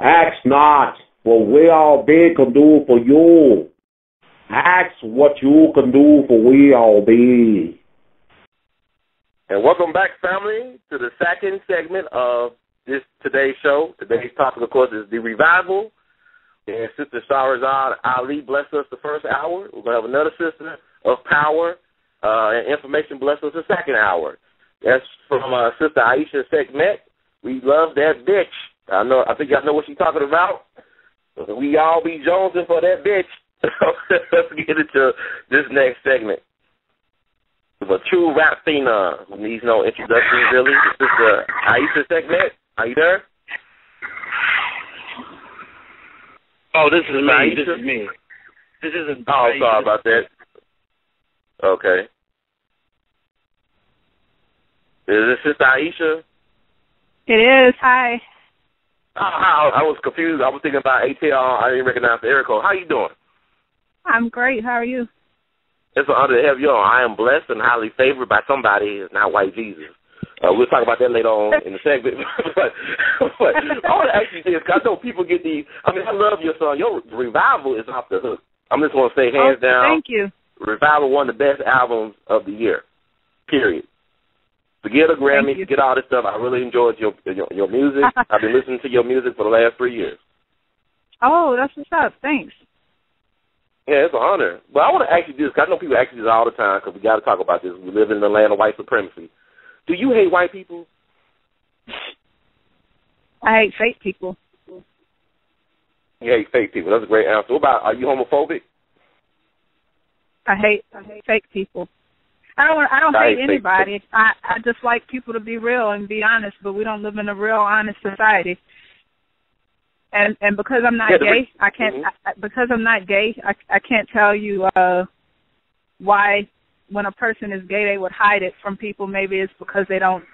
Ask not what we all be can do for you. Ask what you can do for we all be. And welcome back, family, to the second segment of today's show. Today's topic, of course, is the revival. And Sister Shahrazad Ali blessed us the first hour. We're going to have another sister of power and information bless us the second hour. That's from Sister Aisha Sekhmet. We love that bitch. I think y'all know what she's talking about. We all be jonesing for that bitch. Let's get into this next segment. A true rap phenom who needs no introduction, really. Sister Aisha Sekhmet. Are you there? Oh, this is me. Aisha? This is me. This isn't. Oh, sorry about that. Okay. Is this Sister Aisha? It is. Hi. I was confused. I was thinking about A.L.L. I didn't recognize the area code. How you doing? I'm great. How are you? It's an honor to have you on. I am blessed and highly favored by somebody. It's not white Jesus. We'll talk about that later on in the segment. but I want to ask you this, because I know people get these. I mean, I love your song. Your Revival is off the hook. I'm just going to say hands down. Thank you. Revival, one of the best albums of the year, period. Forget a Grammy, forget all this stuff. I really enjoyed your music. I've been listening to your music for the last 3 years. Oh, that's what's up. Thanks. Yeah, it's an honor. But I want to ask you this, because I know people ask you this all the time, because we got to talk about this. We live in the land of white supremacy. Do you hate white people? I hate fake people. You hate fake people. That's a great answer. What about, are you homophobic? I hate fake people. I don't hate anybody. I just like people to be real and be honest, but we don't live in a real honest society. And because I'm not gay, I can't. Because I'm not gay, I can't tell you why when a person is gay they would hide it from people. Maybe it's because they don't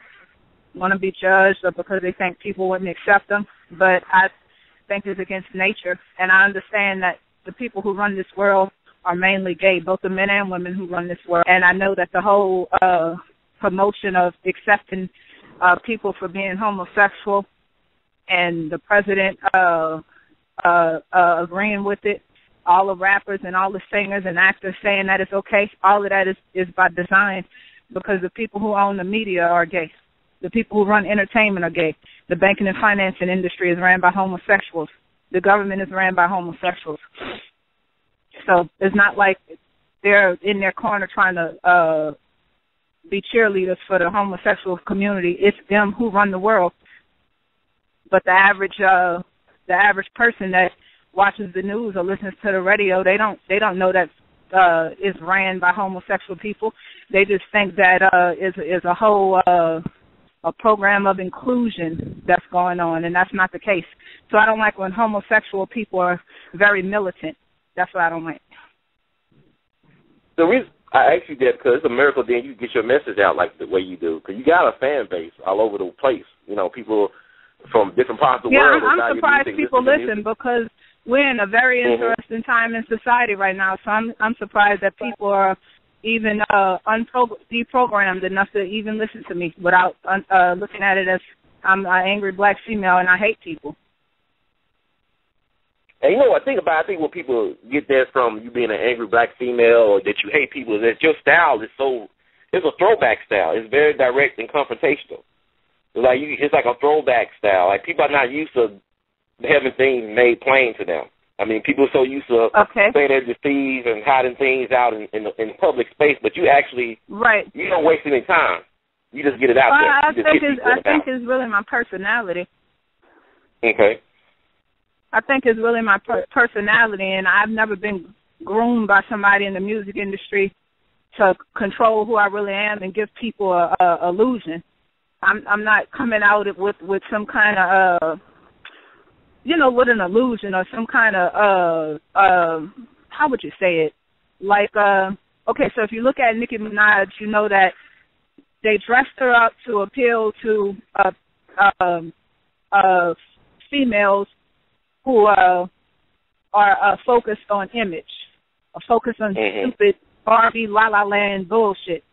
want to be judged or because they think people wouldn't accept them. But I think it's against nature, and I understand that the people who run this world are mainly gay, both the men and women who run this world. And I know that the whole promotion of accepting people for being homosexual and the president agreeing with it, all the rappers and all the singers and actors saying that it's okay, all of that is by design, because the people who own the media are gay. The people who run entertainment are gay. The banking and financing industry is ran by homosexuals. The government is ran by homosexuals. So it's not like they're in their corner trying to be cheerleaders for the homosexual community. It's them who run the world. But the average person that watches the news or listens to the radio, they don't know that it's ran by homosexual people. They just think that is a whole a program of inclusion that's going on, and that's not the case. So I don't like when homosexual people are very militant. That's what I don't like. The reason I asked you that, because it's a miracle then you get your message out like the way you do, because you got a fan base all over the place. You know, people from different parts of the world. Yeah, I'm surprised people listen, because we're in a very interesting time in society right now. So I'm surprised that people are even deprogrammed enough to even listen to me without looking at it as I'm an angry black female and I hate people. And you know what I think about? I think when people get that from you being an angry black female or that you hate people, is that your style is it's a throwback style. It's very direct and confrontational. It's like a throwback style. Like, people are not used to having things made plain to them. I mean, people are so used to saying they're deceived and hiding things out in public space, but you actually, you don't waste any time. You just get it out there. I think it's really my personality. Okay. I think it's really my personality, and I've never been groomed by somebody in the music industry to control who I really am and give people a illusion. I'm not coming out with some kind of, with an illusion or some kind of, how would you say it? Like, okay, so if you look at Nicki Minaj, you know that they dressed her up to appeal to females who are focused on image, or focused on stupid Barbie, La La Land bullshit.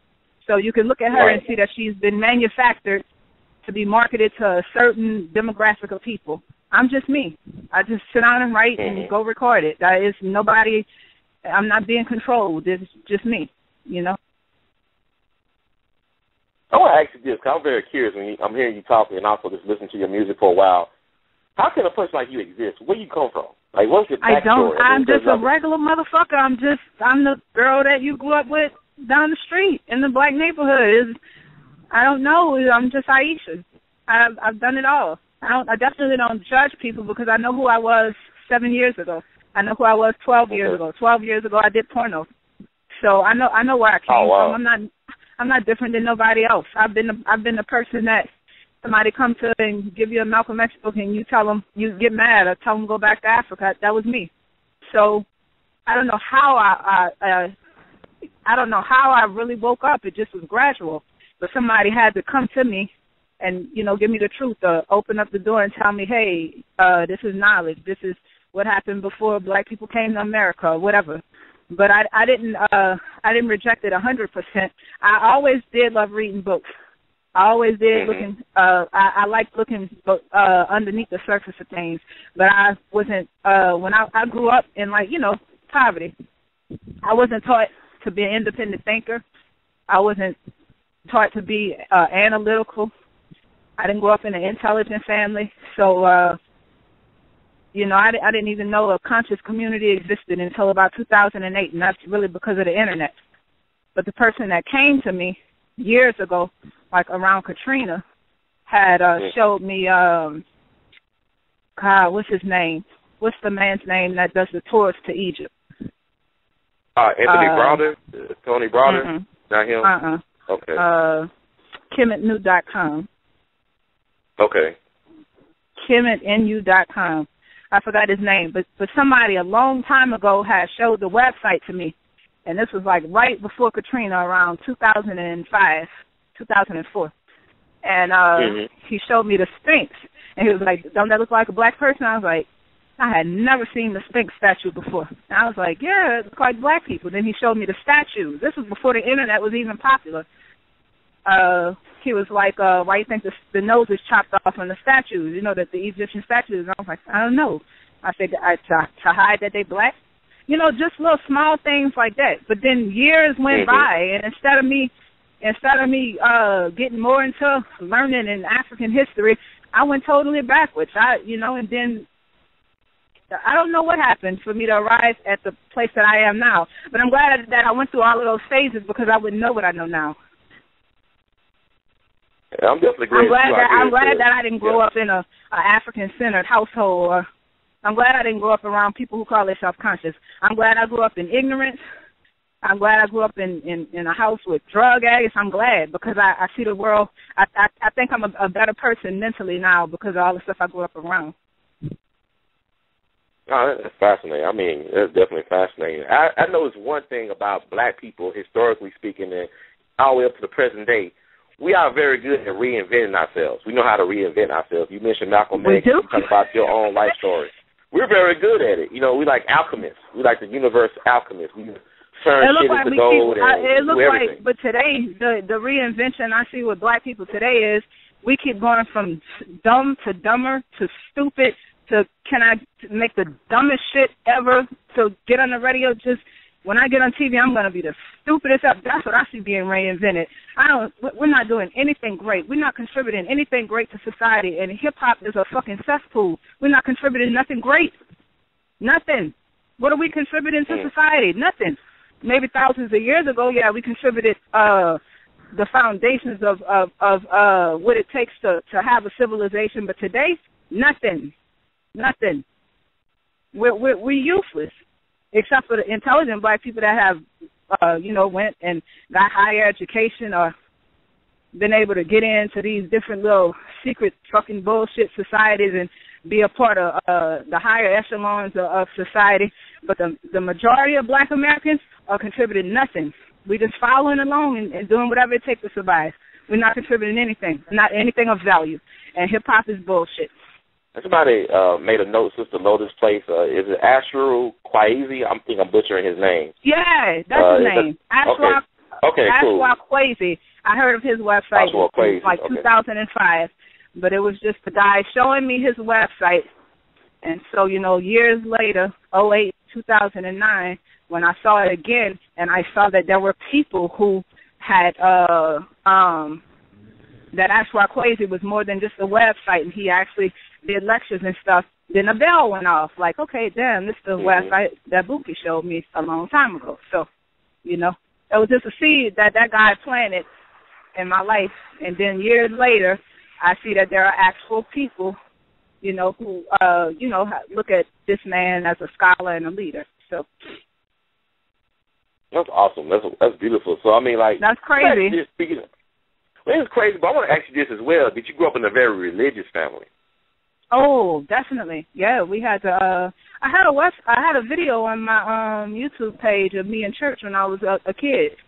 So you can look at her and see that she's been manufactured to be marketed to a certain demographic of people. I'm just me. I just sit down and write and go record it. That is nobody. I'm not being controlled. It's just me, you know. I want to ask you this, because I'm very curious when I'm hearing you talking and also just listening to your music for a while. How can a person like you exist? Where you come from? Like, what's your backstory? I'm just a regular motherfucker. I'm the girl that you grew up with down the street in the black neighborhood. I don't know. I'm just Aisha. I've done it all. I definitely don't judge people because I know who I was 7 years ago. I know who I was 12 years ago. 12 years ago, I did porno. So I know where I came from. I'm not different than nobody else. I've been the person that somebody come to and give you a Malcolm X book and you tell them you get mad or tell them go back to Africa. That was me. So I don't know how I don't know how I really woke up. It just was gradual. But somebody had to come to me and, you know, give me the truth, open up the door and tell me, hey, this is knowledge. This is what happened before black people came to America or whatever. But I didn't reject it 100%. I always did love reading books. I always did looking. I liked looking underneath the surface of things. But I wasn't. When I grew up in, like, you know, poverty, I wasn't taught to be an independent thinker. I wasn't taught to be analytical. I didn't grow up in an intelligent family, so. You know, I didn't even know a conscious community existed until about 2008, and that's really because of the Internet. But the person that came to me years ago, like around Katrina, had showed me, what's his name? What's the man's name that does the tours to Egypt? Anthony Browder? Tony Browder? Not him? Okay. KimAtNu.com. Okay. KimAtNu.com. I forgot his name, but somebody a long time ago had showed the website to me, and this was like right before Katrina, around 2005, 2004, and he showed me the Sphinx, and he was like, don't that look like a black person? I was like, I had never seen the Sphinx statue before. And I was like, yeah, it looks like black people. Then he showed me the statues. This was before the Internet was even popular. He was like, why do you think the nose is chopped off on the statues? You know, that the Egyptian statues. And I was like, I don't know. I said, to hide that they black? You know, just little small things like that. But then years went by, and instead of me getting more into learning in African history, I went totally backwards. And then I don't know what happened for me to arrive at the place that I am now. But I'm glad that I went through all of those phases because I wouldn't know what I know now. Yeah, I'm definitely glad. I'm glad that I didn't grow up in a African-centered household. Or I'm glad I didn't grow up around people who call themselves conscious. I'm glad I grew up in ignorance. I'm glad I grew up in a house with drug addicts. I'm glad because I see the world. I think I'm a better person mentally now because of all the stuff I grew up around. Oh, that's fascinating. I mean, that's definitely fascinating. I know it's one thing about black people, historically speaking, and all the way up to the present day. We are very good at reinventing ourselves. We know how to reinvent ourselves. You mentioned Malcolm X. You talk about your own life story. We're very good at it. You know, we like alchemists. We like the universe alchemists. We turn shit into gold and do everything. But today, the reinvention I see with black people today is we keep going from dumb to dumber to stupid to can I make the dumbest shit ever to get on the radio. Just when I get on TV, I'm going to be the stupidest. That's what I see being reinvented. We're not doing anything great. We're not contributing anything great to society, and hip-hop is a fucking cesspool. We're not contributing nothing great. Nothing. What are we contributing to society? Nothing. Maybe thousands of years ago, yeah, we contributed the foundations of what it takes to have a civilization, but today, nothing. Nothing. We're useless. Except for the intelligent black people that have, went and got higher education or been able to get into these different little secret fucking bullshit societies and be a part of the higher echelons of society. But the majority of black Americans are contributing nothing. We're just following along and doing whatever it takes to survive. We're not contributing anything, not anything of value. And hip-hop is bullshit. Somebody made a note, Sister Lotus Place. Is it Ashru Kwesi? I think I'm butchering his name. Yeah, that's his name. Okay, cool. Ashwa Kwesi. I heard of his website in 2005, but it was just the guy showing me his website, And so, years later, 2008, 2009, when I saw it again, and I saw that there were people who had that Ashwa Kwesi was more than just a website, and he actually did lectures and stuff, then a bell went off. Like, okay, damn, this is the website that Buki showed me a long time ago. So, it was just a seed that guy planted in my life. And then years later, I see that there are actual people, who, look at this man as a scholar and a leader. So that's awesome. That's beautiful. So, I mean, like, that's crazy. It's crazy, but I want to ask you this as well. Did you grow up in a very religious family? Oh, definitely. Yeah, we had to. I had a video on my YouTube page of me in church when I was a kid.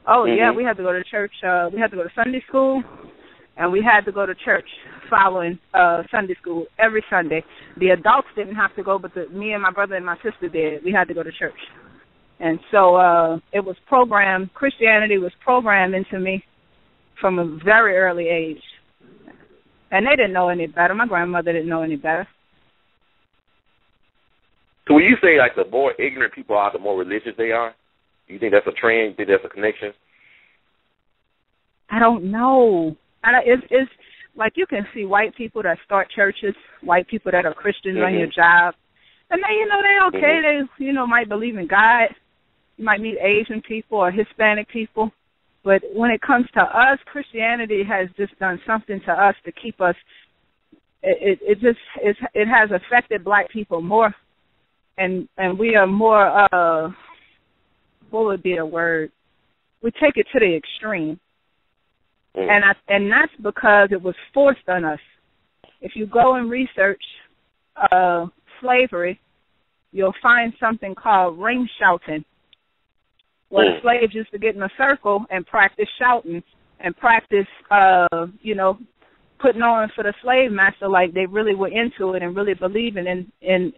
Oh yeah, we had to go to church. We had to go to Sunday school, and we had to go to church following Sunday school every Sunday. The adults didn't have to go, but me and my brother and my sister did. We had to go to church, and so it was programmed. Christianity was programmed into me from a very early age. And they didn't know any better. My grandmother didn't know any better. So when you say, like, the more ignorant people are, the more religious they are, do you think that's a trend? Do you think that's a connection? I don't know. It's like you can see white people that start churches, white people that are Christians on your job. And they, they're okay. They, might believe in God. You might meet Asian people or Hispanic people. But when it comes to us, Christianity has just done something to us to keep us. It has affected black people more, and we are more. What would be the word? We take it to the extreme, and that's because it was forced on us. If you go and research slavery, you'll find something called ring shouting, where the slaves used to get in a circle and practice shouting and practice, putting on for the slave master like they really were into it and really believing in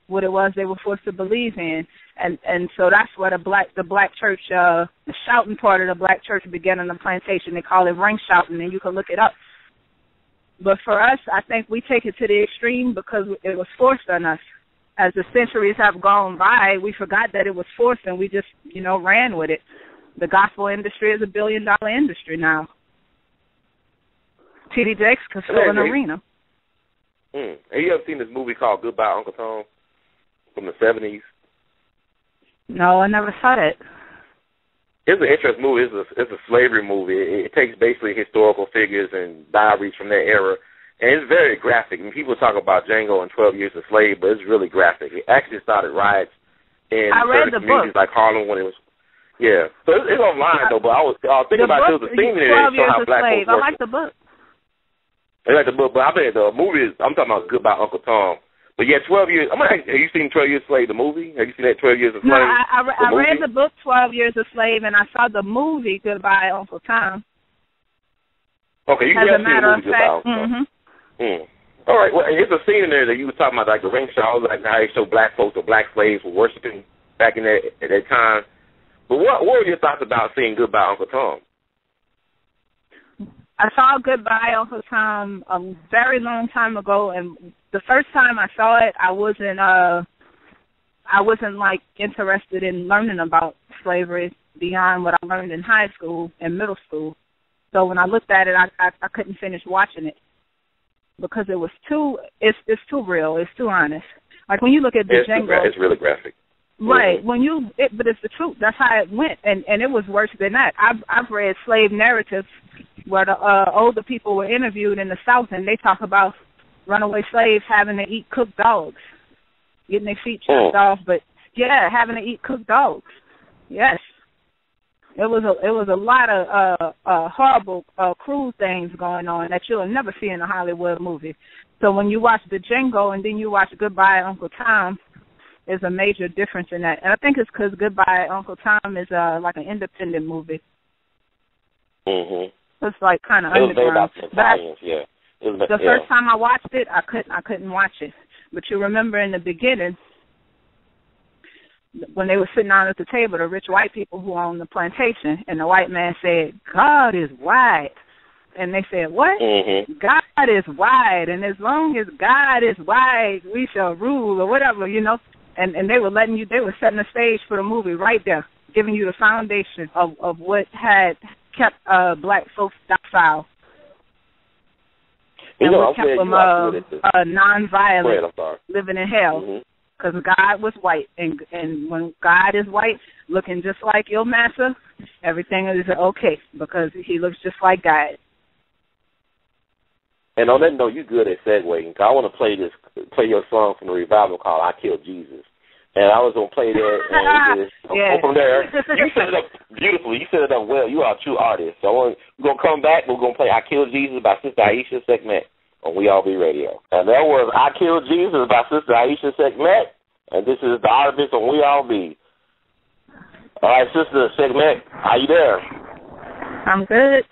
what it was they were forced to believe in. And so that's where the black church, the shouting part of the black church began on the plantation. They call it ring shouting, and you can look it up. But for us, I think we take it to the extreme because it was forced on us. As the centuries have gone by, we forgot that it was forced, and we just, ran with it. The gospel industry is $1 billion industry now. T.D. Jakes could fill an arena. Have you ever seen this movie called Goodbye, Uncle Tom from the 70s? No, I never saw it. It's an interesting movie. It's a slavery movie. It takes basically historical figures and diaries from that era. And it's very graphic. I mean, people talk about Django and 12 Years a Slave, but it's really graphic. It actually started riots in certain communities like Harlem when it was, yeah. So it's online, though, but I was thinking about it. There was a scene in there that showed how black folks I like the book. I like the book, but I mean, the movie I'm talking about Goodbye, Uncle Tom. But yeah, 12 Years, have you seen 12 Years a Slave, the movie? Have you seen that 12 Years a Slave? No, I read the book 12 Years a Slave, and I saw the movie Goodbye, Uncle Tom. Okay, you have seen the movie Goodbye, Uncle Tom. All right. Well, there's a scene in there that you were talking about, like the ring shows, like how they show black folks or black slaves were worshiping back in at that time. But what were your thoughts about seeing Goodbye, Uncle Tom? I saw Goodbye, Uncle Tom a very long time ago, and the first time I saw it, I wasn't like interested in learning about slavery beyond what I learned in high school and middle school. So when I looked at it, I couldn't finish watching it. Because it was it's too real, it's too honest. Like when you look at the Django, it's really graphic. Right. But it's the truth. That's how it went, and it was worse than that. I've read slave narratives where the older people were interviewed in the South, and they talk about runaway slaves having to eat cooked dogs, getting their feet chopped off, but having to eat cooked dogs. Yes. It was a lot of horrible, cruel things going on that you'll never see in a Hollywood movie. So when you watch the Django and then you watch Goodbye, Uncle Tom, there's a major difference in that. And I think it's because Goodbye, Uncle Tom is like an independent movie. It's like kind of underground. The first time I watched it, I couldn't watch it. But you remember in the beginning, when they were sitting down at the table, the rich white people who owned the plantation, and the white man said, God is white. And they said, what? Mm-hmm. God is wide, and as long as God is wide, we shall rule, or whatever, you know. And they were setting the stage for the movie right there, giving you the foundation of what had kept black folks docile. And what kept them nonviolent, living in hell. Because God was white. And when God is white, looking just like your master, everything is okay, because he looks just like God. And on that note, you're good at segueing. I want to play your song from the revival called "I Killed Jesus," and I was gonna play that. And go from there. You set it up beautifully. You set it up well. You are a true artist. So we're gonna come back. We're gonna play "I Killed Jesus" by Sister Aisha Segment on We All Be Radio. And that was "I Killed Jesus" by Sister Aisha Segment, and this is the artivist on We All Be. All right, Sister Segment, are you there? I'm good.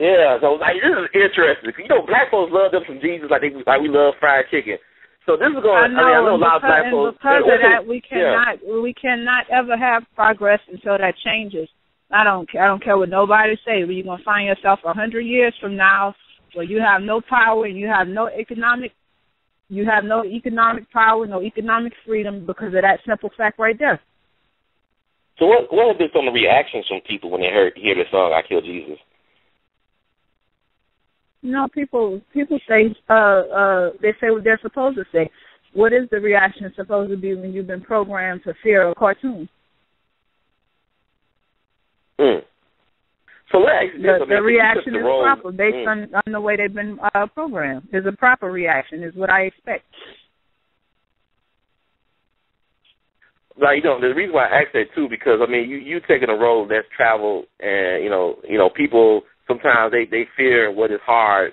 Yeah, so like this is interesting. You know, black folks love them some Jesus like we love fried chicken. So this is going. I know a lot of black folks. Because of that, we cannot ever have progress until that changes. I don't care what nobody say. You're gonna find yourself 100 years from now where you have no power and you have no economic power, no economic freedom because of that simple fact right there. So what have been some of the reactions from people when they hear the song "I Killed Jesus"? No, people say they say what they're supposed to say. What is the reaction supposed to be when you've been programmed to fear a cartoon? So the reaction is proper based on the way they've been programmed. It's a proper reaction, is what I expect. Like, you know, the reason why I asked that too, because I mean, you taking a road that's traveled, and you know, people sometimes they fear what is hard,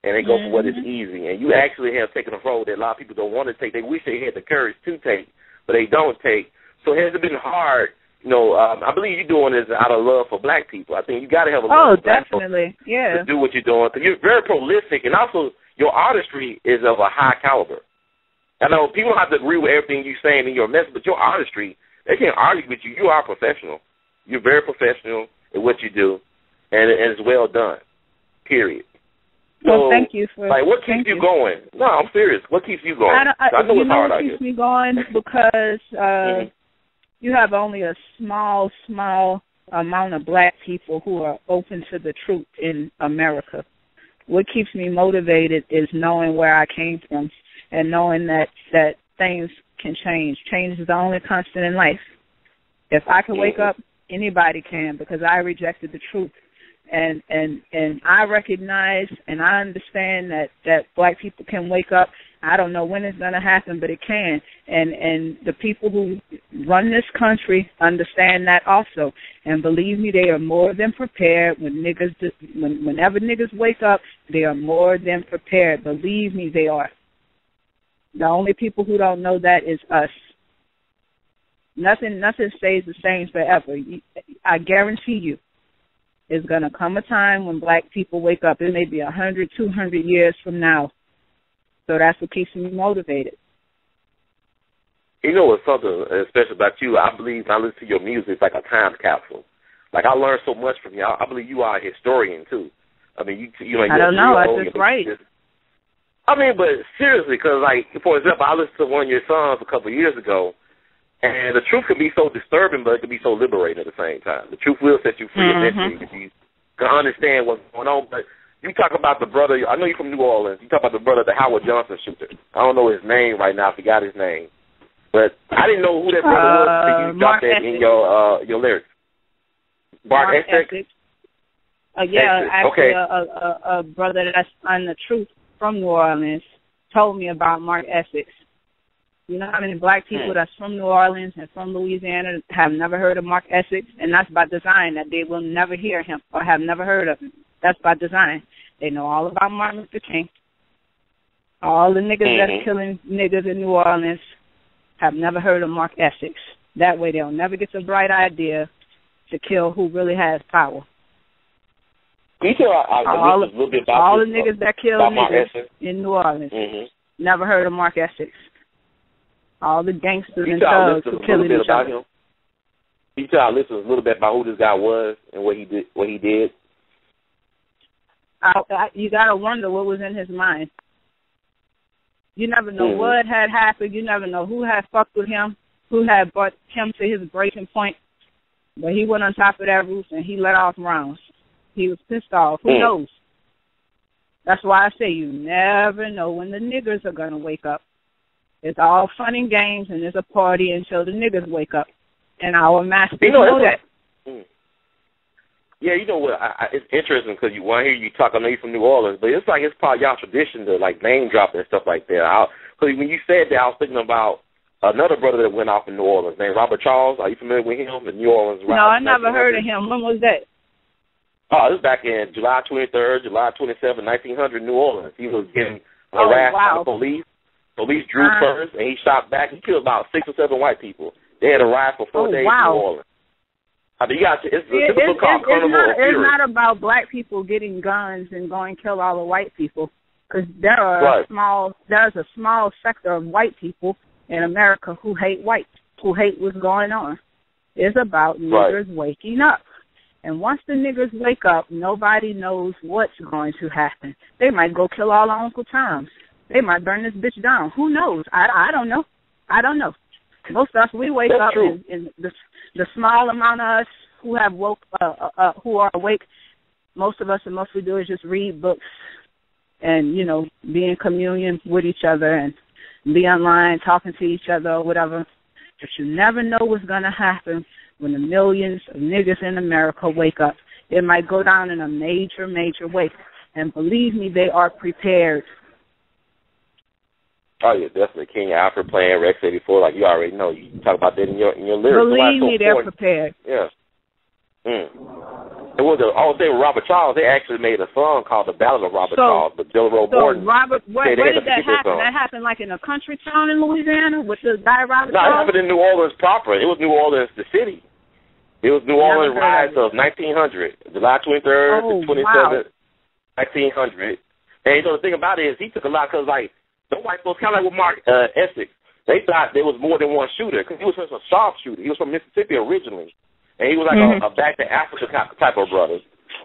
and they go for what is easy. And you actually have taken a road that a lot of people don't want to take. They wish they had the courage to take, but they don't take. So has it been hard? You know, I believe you're doing this out of love for black people. I think you got to have a love for black definitely, to do what you're doing. Because you're very prolific, and also your artistry is of a high caliber. I know people don't have to agree with everything you're saying in your message, but your artistry, they can't argue with you. You are a professional. You're very professional in what you do, and it's well done, period. So, well, thank you for what keeps you going? No, I'm serious. What keeps you going? I know it's hard out here. What keeps me going because you have only a small amount of black people who are open to the truth in America. What keeps me motivated is knowing where I came from and knowing that things can change. Change is the only constant in life. If I can wake up, anybody can, because I rejected the truth. And I recognize and I understand that black people can wake up. I don't know when it's going to happen, but it can. And the people who run this country understand that also. And believe me, they are more than prepared. Whenever niggas wake up, they are more than prepared. Believe me, they are. The only people who don't know that is us. Nothing stays the same forever. I guarantee you. There's going to come a time when black people wake up. It may be 100, 200 years from now. So that's what keeps me motivated. You know what's something special about you? I believe when I listen to your music, it's like a time capsule. Like, I learned so much from you. I believe you are a historian, too. I mean, I don't know. I just write. I mean, but seriously, because, like, for example, I listened to one of your songs a couple of years ago, and the truth can be so disturbing, but it can be so liberating at the same time. The truth will set you free eventually if you can understand what's going on. But you talk about the brother, I know you're from New Orleans. You talk about the brother, the Howard Johnson shooter. I don't know his name right now. I forgot his name. But I didn't know who that brother was until you dropped that in your lyrics. Mark Essex? Yeah, Essex. actually, Okay. a brother that's on the truth from New Orleans told me about Mark Essex. You know how many black people that's from New Orleans and from Louisiana have never heard of Mark Essex? And that's by design, that they will never hear him or have never heard of him. That's by design. They know all about Martin Luther King. All the niggas that's killing niggas in New Orleans have never heard of Mark Essex. That way they'll never get the bright idea to kill who really has power. Can you tell a little bit about all the niggas that kill niggas in New Orleans never heard of Mark Essex. All the gangsters and thugs who killing each other. Can you tell our listeners a little bit about who this guy was and what he did? You got to wonder what was in his mind. You never know what had happened. You never know who had fucked with him, who had brought him to his breaking point. But he went on top of that roof and he let off rounds. He was pissed off. Who knows? That's why I say you never know when the niggers are going to wake up. It's all fun and games, and there's a party until the niggers wake up. And our masters know that. Yeah, you know what? It's interesting because when I hear you talk, I know you're from New Orleans, but it's like it's part of y'all tradition to, like, name drop and stuff like that. Because when you said that, I was thinking about another brother that went off in New Orleans named Robert Charles. Are you familiar with him? The New Orleans. No, I never heard of him. When was that? Oh, this was back in July 23rd, July 27th, 1900, New Orleans. He was getting harassed by the police. Police drew first, and he shot back. He killed about 6 or 7 white people. They had a riot for 4 days in New Orleans. I mean, it's a book called Carnival of Fury. It's not about black people getting guns and going to kill all the white people, because there's a small sector of white people in America who hate whites, who hate what's going on. It's about niggers waking up. And once the niggers wake up, nobody knows what's going to happen. They might go kill all our Uncle Toms. They might burn this bitch down. Who knows? I don't know. I don't know. Most of us, we wake up, and the small amount of us who have who are awake, most of us, and most we do is just read books and, you know, be in communion with each other and be online talking to each other or whatever. But you never know what's going to happen when the millions of niggas in America wake up. It might go down in a major, major way. And believe me, they are prepared. Oh, yeah, definitely. King Alfred playing Rex 84, like you already know. You talk about that in your lyrics. Believe me, they're prepared. Yeah. It was with Robert Charles. They actually made a song called "The Ballad of Robert Charles," but Bill Gordon. Robert, where did that happen? That happened like in a country town in Louisiana with the guy Robert Charles? No, it happened in New Orleans proper. It was New Orleans, the city. It was New Orleans riots of 1900, July 23rd to 27th, 1900. And you know the thing about it is he took a lot because like the white folks, kind of like with Mark Essex, they thought there was more than one shooter because he was just a sharpshooter. He was from Mississippi originally. And he was like a back-to-Africa type of brother.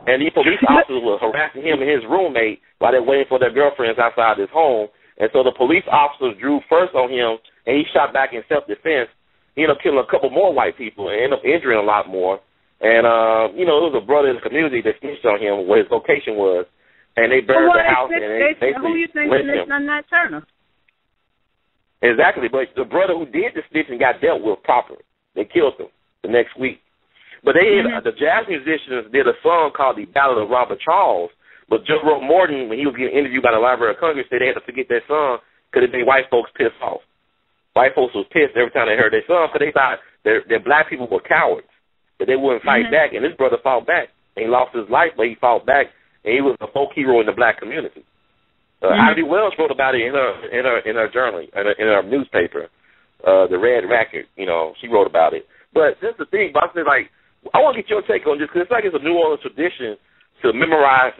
And these police officers were harassing him and his roommate while they're waiting for their girlfriends outside his home. And so the police officers drew first on him, and he shot back in self-defense. He ended up killing a couple more white people and ended up injuring a lot more. And, you know, it was a brother in the community that snitched on him where his location was. And they burned the house and they basically who you think snitched on that Turner? Exactly. But the brother who did the snitching got dealt with properly. They killed him the next week. But they the jazz musicians did a song called "The Ballad of Robert Charles." But Joe Morton, when he was getting interviewed by the Library of Congress, said they had to forget that song because it made white folks pissed off. White folks was pissed every time they heard that song because they thought that black people were cowards, that they wouldn't fight back. And this brother fought back. And he lost his life, but he fought back, and he was a folk hero in the black community. Ivy Wells wrote about it in her journal, in her newspaper, the Red Racket. You know, she wrote about it. But that's the thing, Bob said, like, I want to get your take on this because it's like it's a New Orleans tradition to memorize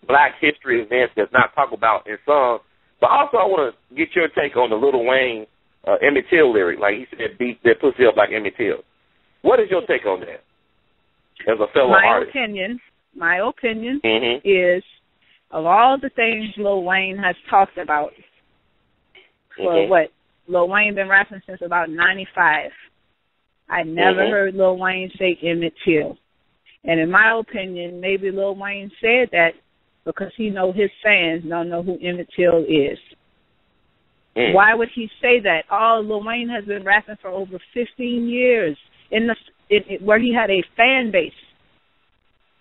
black history events that's not talked about in songs. But also I want to get your take on the Lil Wayne Emmett Till lyric. Like he said, beat that pussy up like Emmett Till. What is your take on that as a fellow artist? My opinion is of all the things Lil Wayne has talked about for what? Lil Wayne been rapping since about 95. I never heard Lil Wayne say Emmett Till. And in my opinion, maybe Lil Wayne said that because he know his fans don't know who Emmett Till is. Why would he say that? Oh, Lil Wayne has been rapping for over 15 years where he had a fan base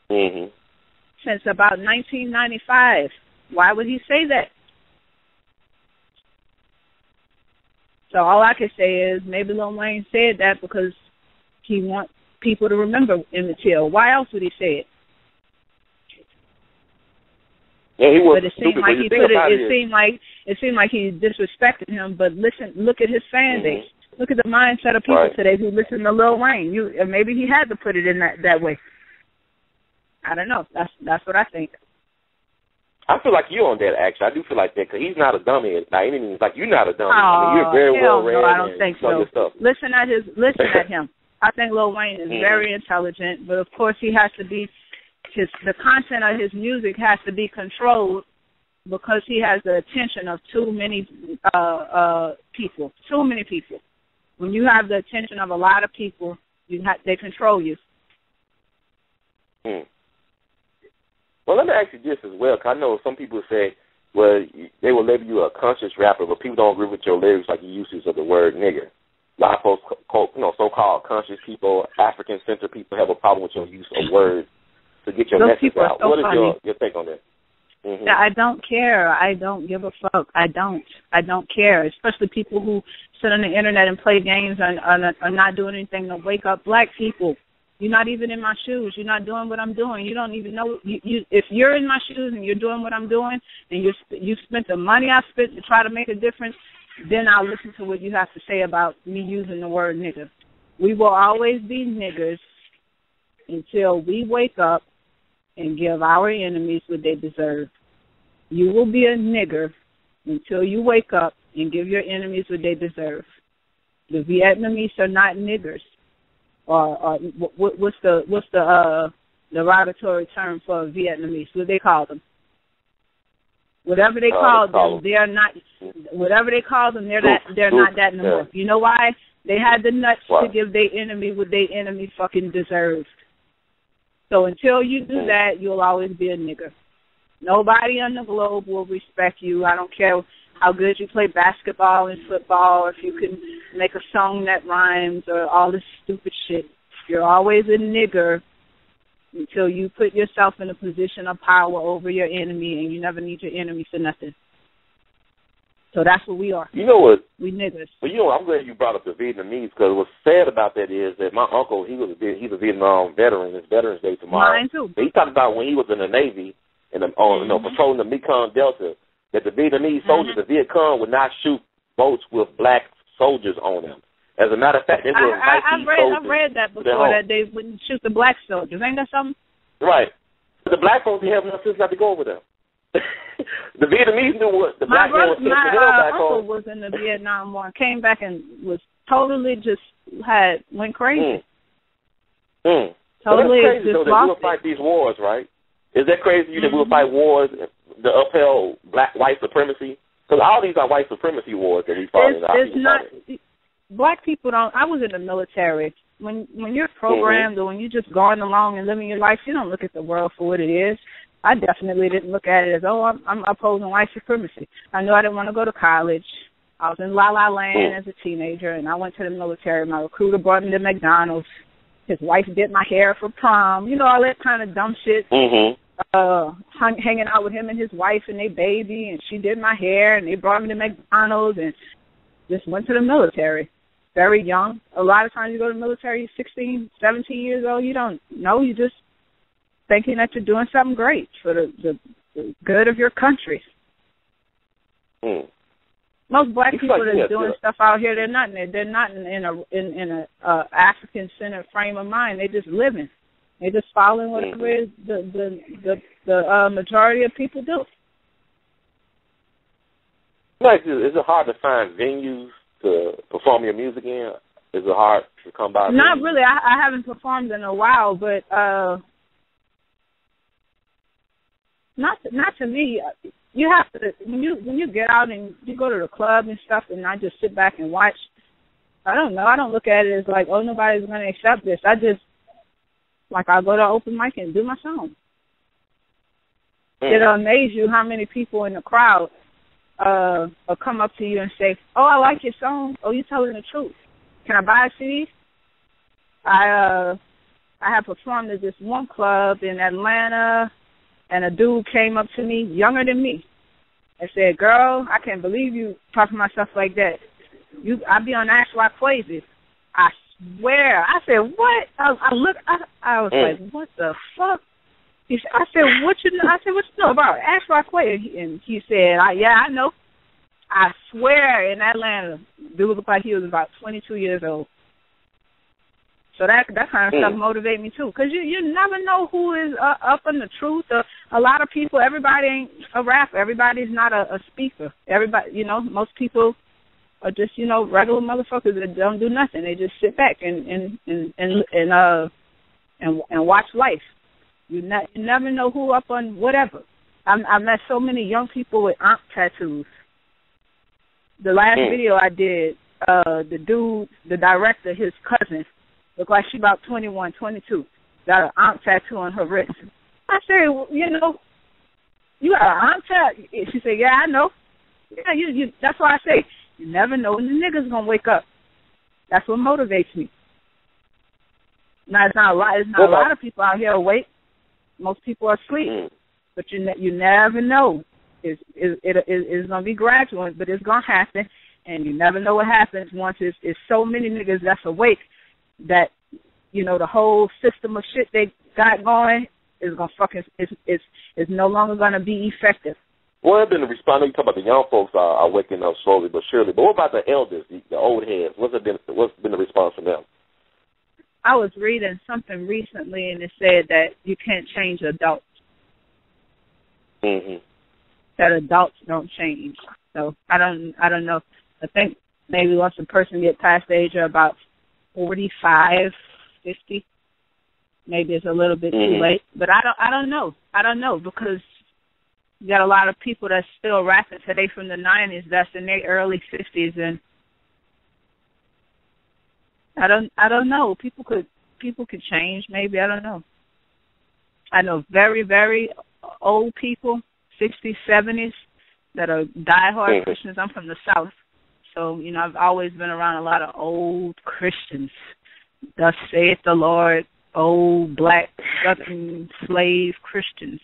since about 1995. Why would he say that? So all I can say is maybe Lil Wayne said that because he wants people to remember Emmett Till. Why else would he say it? Yeah, he was. But it seemed like he put it. It seemed like he disrespected him. But look at his fan base. Look at the mindset of people today who listen to Lil Wayne. Maybe he had to put it in that way. I don't know. That's what I think. I feel like you're on that, actually. I do feel like that, because he's not a dummy. By any means, like, you're not a dummy. I mean, you're very well-read. No, I don't think so. Listen at him. I think Lil Wayne is very intelligent, but of course he has to be the content of his music has to be controlled because he has the attention of too many people. Too many people. When you have the attention of a lot of people, they control you. Well, let me ask you this as well, because I know some people say, well, they will label you a conscious rapper, but people don't agree with your lyrics like your usage of the word nigger. A lot of folks, so-called conscious people, African-centered people have a problem with your use of words to get your message out. So what is funny. your take on that? Mm-hmm. Yeah, I don't care. I don't give a fuck. I don't care. Especially people who sit on the internet and play games and are not doing anything to wake up black people. You're not even in my shoes. You're not doing what I'm doing. You don't even know. If you're in my shoes and you're doing what I'm doing, and you spent the money I spent to try to make a difference, then I'll listen to what you have to say about me using the word nigger. We will always be niggers until we wake up and give our enemies what they deserve. You will be a nigger until you wake up and give your enemies what they deserve. The Vietnamese are not niggers. Or what's the derogatory term for Vietnamese? What do they call them? Whatever they call them, they're not. Whatever they call them, they're not that no more. You know why? They had the nuts to give their enemy what their enemy fucking deserved. So until you do that, you'll always be a nigger. Nobody on the globe will respect you. I don't care how good you play basketball and football, or if you can make a song that rhymes, or all this stupid shit. You're always a nigger until you put yourself in a position of power over your enemy, and you never need your enemy for nothing. So that's what we are. You know what? We niggers. Well, I'm glad you brought up the Vietnamese, because what's sad about that is that my uncle, he's a Vietnam veteran. It's Veterans Day tomorrow. Mine too. But he talked about when he was in the Navy and patrolling the Mekong Delta, that the Vietnamese soldiers, the Viet Cong, would not shoot boats with black soldiers on them. As a matter of fact, they would invite these soldiers. I've read that before, that they wouldn't shoot the black soldiers. Ain't that something? Right. But the black folks, they have no sense not to go over there. The Vietnamese knew what the black man was sending them back home. My uncle was in the Vietnam War, came back and was totally went crazy. Totally just so that we'll fight these wars, right? Is that crazy that we'll fight wars to upheld white supremacy? Because all these are white supremacy wars that we fought in. It's not. Black people don't. I was in the military. When you're programmed or when you're just going along and living your life, you don't look at the world for what it is. I definitely didn't look at it as, I'm opposing white supremacy. I knew I didn't want to go to college. I was in La La Land as a teenager, and I went to the military. My recruiter brought me to McDonald's. His wife did my hair for prom. You know, all that kind of dumb shit. Hanging out with him and his wife and their baby, and she did my hair, and they brought me to McDonald's, and just went to the military. Very young. A lot of times you go to the military, you're 16, 17 years old. You don't know. You just thinking that you're doing something great for the good of your country. Most black people that's doing stuff out here, they're not in a African centered frame of mind. They're just living. They're just following whatever is the majority of people do. Like, is it hard to find venues to perform your music in? Is it hard to come by? Not really. I haven't performed in a while, but not to me. You have to when you get out and you go to the club and stuff, and I just sit back and watch. I don't know. I don't look at it as like, oh, nobody's going to accept this. I just I'll go to open mic and do my song. It'll amaze you how many people in the crowd will come up to you and say, oh, I like your song. Oh, you're telling the truth. Can I buy a CD? I have performed at this one club in Atlanta, and a dude came up to me, younger than me, and said, girl, I can't believe you talking about stuff like that. I be on A.L.L. I swear. I said, what? I was like, what the fuck? I said, what you know about A.L.L? And he said, yeah, I know. I swear, in Atlanta, dude looked like he was about 22 years old. So that kind of stuff motivates me too, because you never know who is up on the truth. A lot of people, everybody ain't a rapper. Everybody's not a speaker. Everybody, most people are just regular motherfuckers that don't do nothing. They just sit back and watch life. You never know who up on whatever. I met so many young people with ankh tattoos. The last video I did, the dude, the director, his cousin, looked like she about 21, 22, got an ankh tattoo on her wrist. I said, well, you know, you got an ankh tattoo? She said, yeah, I know. Yeah, you. That's why I say, you never know when the nigga's going to wake up. That's what motivates me. Now, it's not a lot of people out here awake. Most people are asleep. But you never know. It's going to be gradual, but it's going to happen. And you never know what happens once it's so many niggas that's awake that, you know, the whole system of shit they got going is going to fucking, it's no longer going to be effective. What have been the response? You talk about the young folks are waking up slowly but surely. But what about the elders, the old heads? What's been the response from them? I was reading something recently, and it said that you can't change adults. That adults don't change. So I don't know. I think maybe once a person gets past the age of about 45, 50, maybe it's a little bit too late. But I don't know. I don't know, because you got a lot of people that's still rapping today from the 90s that's in their early 50s, and I don't know. People could change, maybe. I don't know. I know very, very old people, 60s, 70s, that are diehard Christians. I'm from the South, so, you know, I've always been around a lot of old Christians. Thus saith the Lord, old black Southern slave Christians.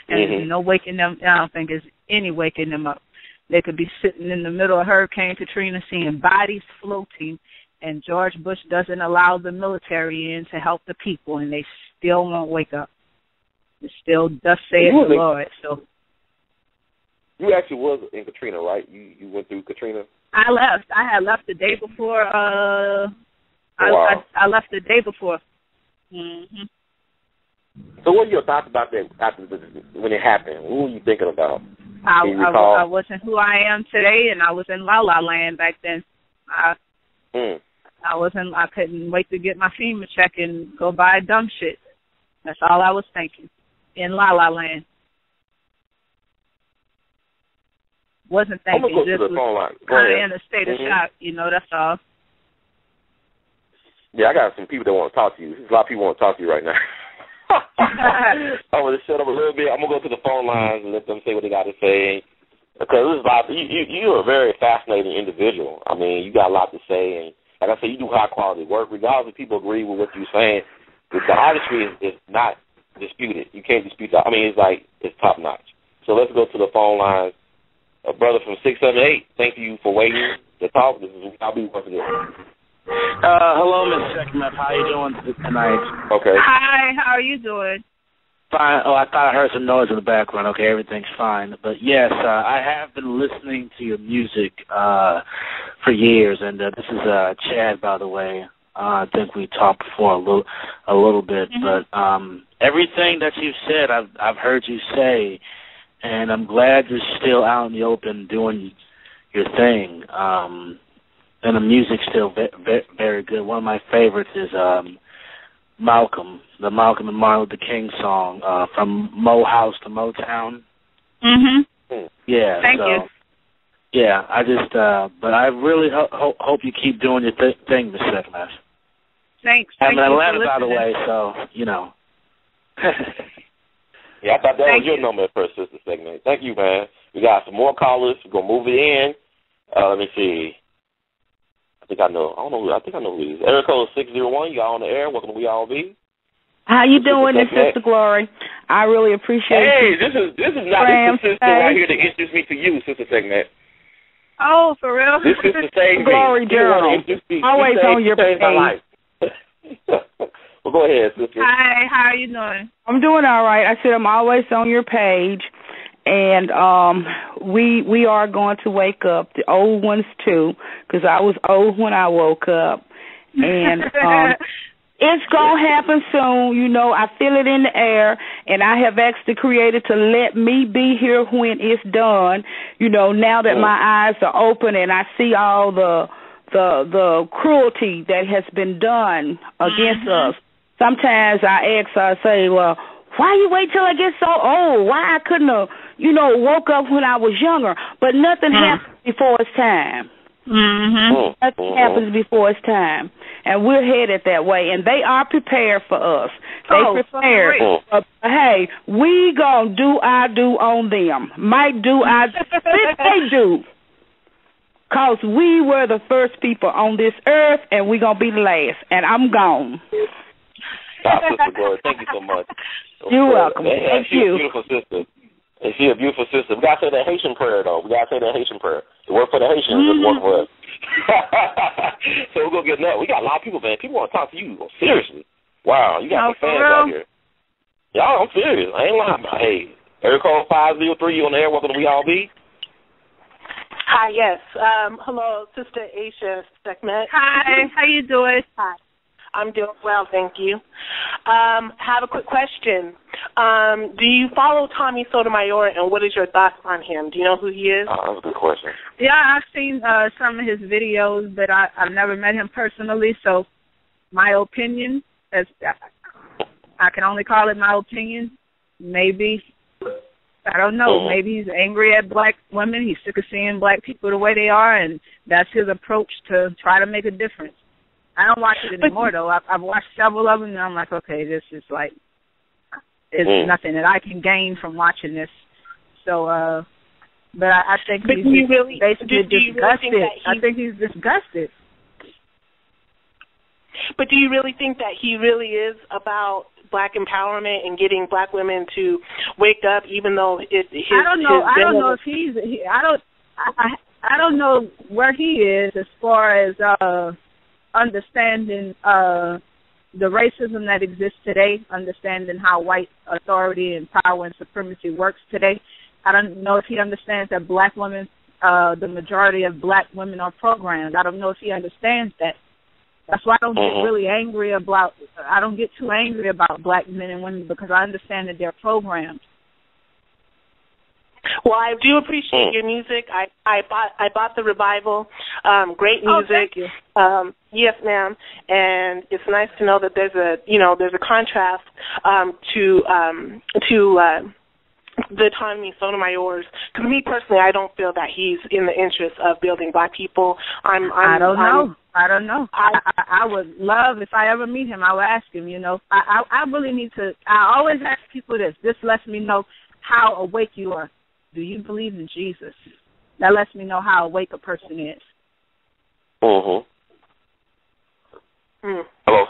And there's no waking them. I don't think there's any waking them up. They could be sitting in the middle of Hurricane Katrina seeing bodies floating, and George Bush doesn't allow the military in to help the people, and they still won't wake up. It's still thus saith the Lord. So you actually was in Katrina, right? You went through Katrina? I left. I had left the day before. I left the day before. So what are your thoughts about that after when it happened? What were you thinking about? I wasn't who I am today, and I was in La La Land back then. I couldn't wait to get my FEMA check and go buy dumb shit. That's all I was thinking. In La La Land. Wasn't thinking. Just was kind of in a state of shock. You know, that's all. Yeah, I got some people that want to talk to you. There's a lot of people want to talk to you right now. I'm going to shut up a little bit. I'm going to go to the phone lines and let them say what they got to say. Because this is a lot. You're a very fascinating individual. I mean, you got a lot to say. And like I said, you do high-quality work. Regardless if people agree with what you're saying, the artistry is not disputed. You can't dispute that. I mean, it's top-notch. So let's go to the phone lines. A brother from 678, thank you for waiting to talk. This is I'll be once again. Hello, Ms. Seckman. How are you doing tonight? Okay. Hi, how are you doing? Fine. Oh, I thought I heard some noise in the background. Okay, everything's fine. But yes, I have been listening to your music for years, and this is Chad, by the way. I think we talked before a little bit, but everything that you've said, I've heard you say, and I'm glad you're still out in the open doing your thing. And the music's still very good. One of my favorites is Malcolm, the Malcolm and Martin Luther King song, From Mo House to Motown. Yeah. Thank you. Yeah, I just, but I really hope you keep doing your thing, Ms. Seckman. Thanks. I'm in Atlanta, by the way, so, you know. Yeah, I thought that was your number at first, Sister Segment. Thank you, man. We got some more callers. We're going to move it in. Let me see. I think I know who it is. Area code 601. Y'all on the air. Welcome to We All Be. How you doing, Sister Glory? I really appreciate it. Hey, this is not this sister right here to introduce me to you, Sister Segment. Oh, for real? This is the same Glory Journal. Always on your page. Well, go ahead, sister. Hi, how are you doing? I'm doing all right. I said I'm always on your page, and we are going to wake up, the old ones too, because I was old when I woke up, and it's going to happen soon. You know, I feel it in the air, and I have asked the Creator to let me be here when it's done. You know, now that my eyes are open and I see all the cruelty that has been done against us. sometimes I ask her, I say, well, why you wait till I get so old? Why I couldn't have, woke up when I was younger? But nothing happens before it's time. Mm-hmm. Nothing happens before it's time. And we're headed that way. And they are prepared for us. They prepared. Hey, we going to do our do on them. Might do our they do. Because we were the first people on this earth, and we're going to be the last. And I'm gone. Sister Gloria, thank you so much. You're welcome. Thank you. She's a beautiful sister. And she's a beautiful sister. We got to say that Haitian prayer, though. We got to say that Haitian prayer. It worked for the Haitians. It worked for us. So we're going to get nuts. We got a lot of people, man. People want to talk to you. Seriously. Wow. You got some fans out here. Y'all, I'm serious. I ain't lying. Hey, area code 503, you on the air. Welcome to We All Be. Hi, yes. Hello, Sister Aisha Segment. Hi, how you doing? Hi. I'm doing well, thank you. Have a quick question. Do you follow Tommy Sotomayor, and what is your thoughts on him? Do you know who he is? That's a good question. Yeah, I've seen some of his videos, but I've never met him personally, so my opinion, I can only call it my opinion. Maybe, I don't know, maybe he's angry at black women. He's sick of seeing black people the way they are, and that's his approach to try to make a difference. I don't watch it anymore, though. I've watched several of them, and I'm like, okay, this is like, it's nothing that I can gain from watching this. So, but I think he's basically disgusted. I think he's disgusted. But do you really think that he really is about black empowerment and getting black women to wake up, even though I don't know. I don't know if he's. I don't know where he is as far as understanding the racism that exists today, understanding how white authority and power and supremacy works today. I don't know if he understands that black women, the majority of black women are programmed. I don't know if he understands that. That's why I don't get really angry about, I don't get too angry about black men and women, because I understand that they're programmed. Well, I do appreciate your music. I bought the Revival. Great music. Oh, thank you. Yes, ma'am. And it's nice to know that there's a contrast to the Tommy Sotomayor's. Because me personally, I don't feel that he's in the interest of building black people. I don't know. I would love, if I ever meet him, I would ask him. I really need to. I always ask people this. This lets me know how awake you are. Do you believe in Jesus? That lets me know how awake a person is. Hello,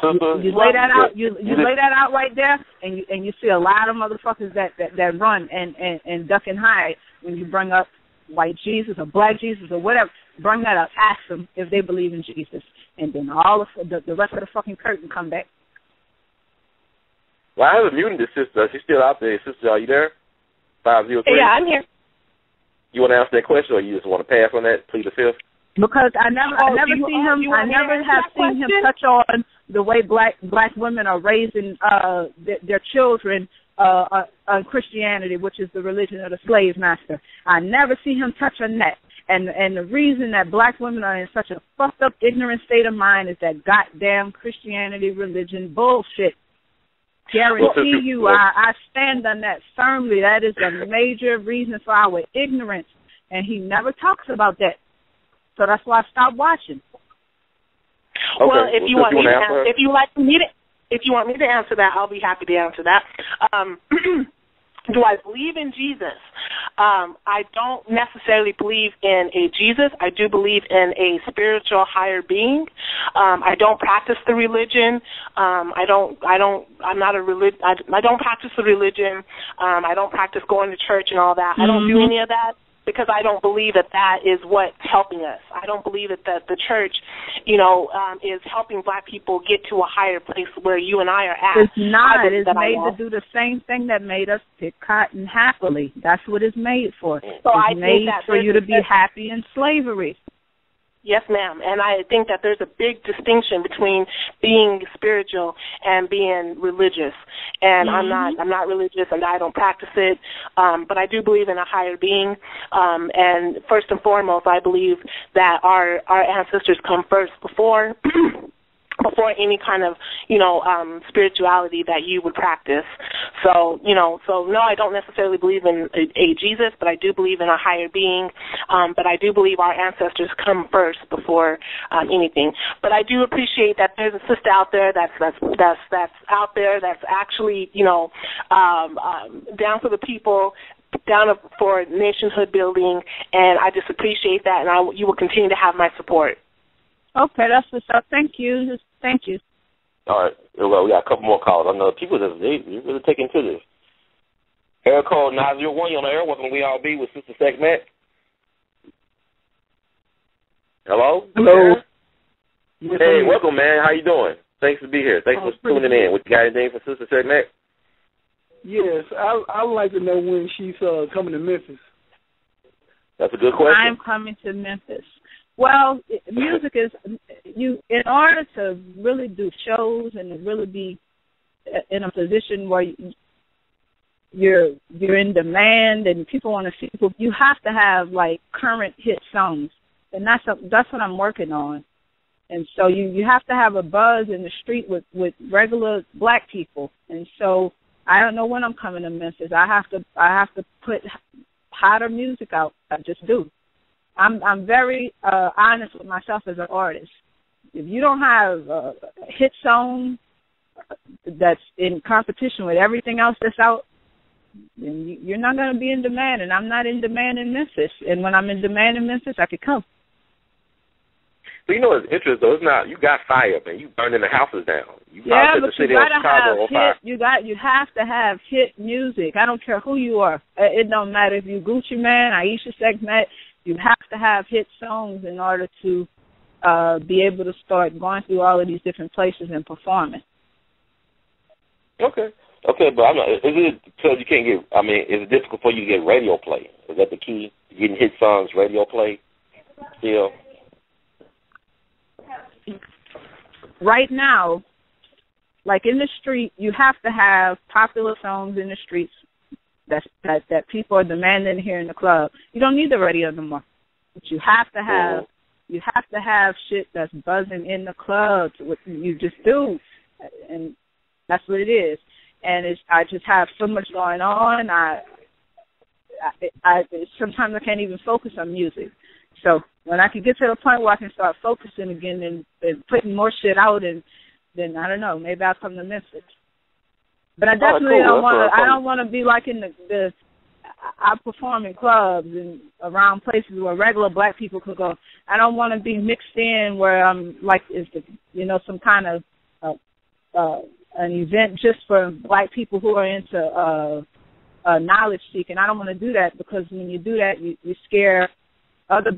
sister. You lay that out. You lay that out right there, and you see a lot of motherfuckers that run and duck and hide when you bring up white Jesus or black Jesus or whatever. Bring that up. Ask them if they believe in Jesus, and then all of the rest of the fucking curtain come back. Well, I haven't muted this sister. She's still out there. Sister, are you there? 503. Yeah, I'm here. You want to answer that question, or you just want to pass on that, plead the fifth? Because I never have seen him touch on the way black women are raising their children on Christianity, which is the religion of the slave master. I never see him touch on that. And the reason that black women are in such a fucked up, ignorant state of mind is that goddamn Christianity religion bullshit. Guarantee you, I stand on that firmly. That is a major reason for our ignorance, and he never talks about that. So that's why I stopped watching. Okay. Well, if you want me to answer that, I'll be happy to answer that. Do I believe in Jesus? I don't necessarily believe in a Jesus. I do believe in a spiritual higher being. I don't practice the religion. I don't practice the religion. I don't practice going to church and all that. I don't do any of that, because I don't believe that is what's helping us. I don't believe that the church, is helping black people get to a higher place where you and I are at. It's not. It's made to do the same thing that made us pick cotton happily. That's what it's made for. So it's made for you to be happy in slavery. Yes, ma'am. And I think that there's a big distinction between being spiritual and being religious. And I'm not religious, and I don't practice it. But I do believe in a higher being. And first and foremost, I believe that our ancestors come first before before any kind of, spirituality that you would practice. So no, I don't necessarily believe in a Jesus, but I do believe in a higher being. But I do believe our ancestors come first before anything. But I do appreciate that there's a sister out there that's out there that's actually, down for the people, down for nationhood building, and I just appreciate that, and you will continue to have my support. Okay, that's what's up. Thank you. Thank you. All right. Well, we got a couple more calls. I know people that they really taking to this. Air code 901, you on the air. Welcome to We All Be with Sister Segment. Hello? Hello. Hey, welcome, man. How you doing? Thanks for being here. Thanks for tuning in. What you got anything for Sister Segment? Yes, I would like to know when she's coming to Memphis. That's a good question. I'm coming to Memphis. Well, music is in order to really do shows and to really be in a position where you're in demand and people want to see people, you have to have like current hit songs, and that's what I'm working on. And so you have to have a buzz in the street with regular black people. And so I don't know when I'm coming to Memphis. I have to put hotter music out. I just do. I'm very honest with myself as an artist. If you don't have a hit song that's in competition with everything else that's out, then you're not going to be in demand. And I'm not in demand in Memphis. And when I'm in demand in Memphis, I could come. So you know what's interesting though? It's not you got fire, man. You burning the houses down. But you gotta have hit. You have to have hit music. I don't care who you are. It don't matter if you Gucci Man, Aisha Segment. You have to have hit songs in order to be able to start going through all of these different places and performing. Okay, but I'm not. Is it because you can't get? I mean, is it difficult for you to get radio play? Is that the key? Getting hit songs, radio play. Still. Right now, like in the street, you have to have popular songs in the streets that people are demanding to hear in the club. You don't need the radio no more, but you have to have shit that's buzzing in the club. You just do, and that's what it is. And I just have so much going on. I sometimes I can't even focus on music. So when I can get to the point where I can start focusing again and putting more shit out, and then I don't know, maybe I'll come to Memphis. But I definitely don't want to. I don't want to be like in the. I perform in clubs and around places where regular black people could go. I don't want to be mixed in where I'm like some kind of an event just for black people who are into knowledge seeking. I don't want to do that, because when you do that, you scare other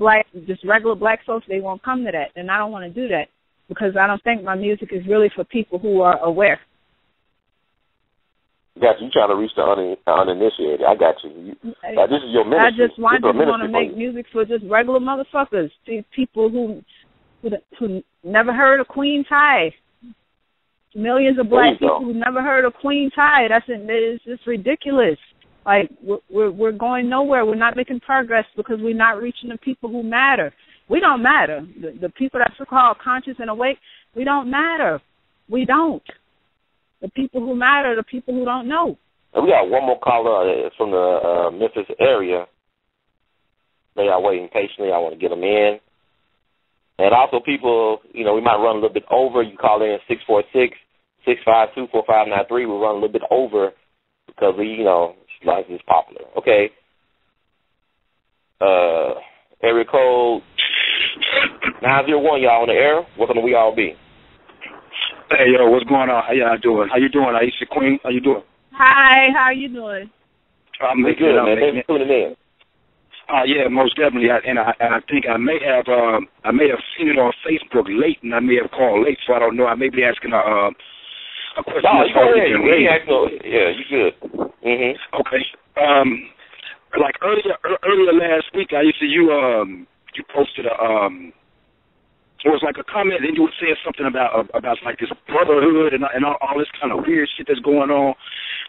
just regular black folks. They won't come to that, and I don't want to do that, because I don't think my music is really for people who are aware. Got you. You trying to reach the uninitiated. I got you. This is your ministry. I just want to make music for just regular motherfuckers. People who never heard of Queen Ty. Millions of black people who never heard of Queen Ty. It's just ridiculous. Like, we're going nowhere. We're not making progress because we're not reaching the people who matter. We don't matter. The people that so-called conscious and awake, we don't matter. We don't. The people who matter are the people who don't know. And we got one more caller from the Memphis area. They are waiting patiently. I want to get them in. And also people, we might run a little bit over. You call in 646-652-4593. We'll run a little bit over because life is popular. Okay. Area code 901, y'all on the air. Welcome to We All Be. Hey, yo, what's going on? How y'all doing? How you doing, Aisha Queen? How you doing? Hi, how you doing? I'm good, man. Thanks for tuning in. Yeah, most definitely. I think I may have seen it on Facebook late, and I may have called late, so I don't know. I may be asking a question. No, you go ahead. Yeah, you good. Mm-hmm. Okay. Like earlier last week, I used to you posted it was like a comment, and you were saying something about like this brotherhood and all this kind of weird shit that's going on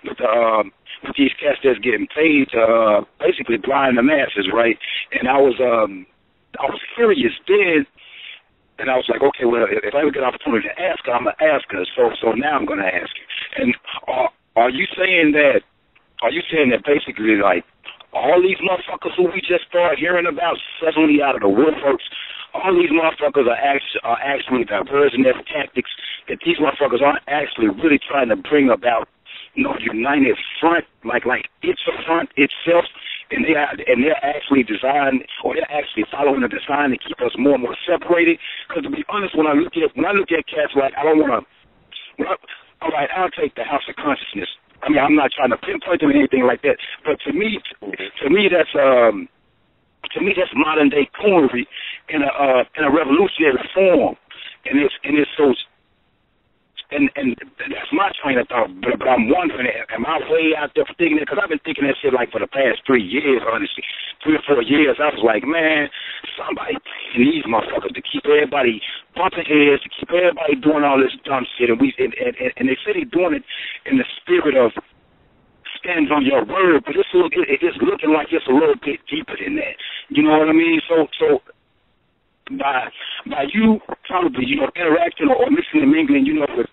with these cats that's getting paid to basically blind the masses, right? And I was curious then. And I was like, okay, well, if I ever get an opportunity to ask her, I'm going to ask her. So now I'm going to ask you. And are you saying that basically, like, all these motherfuckers who we just started hearing about suddenly out of the woodworks, all these motherfuckers are actually diverging their tactics, that these motherfuckers aren't actually really trying to bring about, united front, like it's a front itself, and they're actually designed, or they're actually following the design to keep us more and more separated. Because to be honest, when I look at cats, like, I don't want to. All right, I'll take the House of Consciousness. I mean, I'm not trying to pinpoint them or anything like that, but to me that's modern day coonery in a revolutionary form, and it's so. And that's my train of thought, but I'm wondering, am I way out there for thinking that? Because I've been thinking that shit like for the past 3 years, honestly. 3 or 4 years, I was like, man, somebody paying these motherfuckers to keep everybody bumping heads, to keep everybody doing all this dumb shit, and they say they're doing it in the spirit of stands on your word, but it's looking like it's a little bit deeper than that. You know what I mean? So by you probably, interacting or mixing and mingling, with,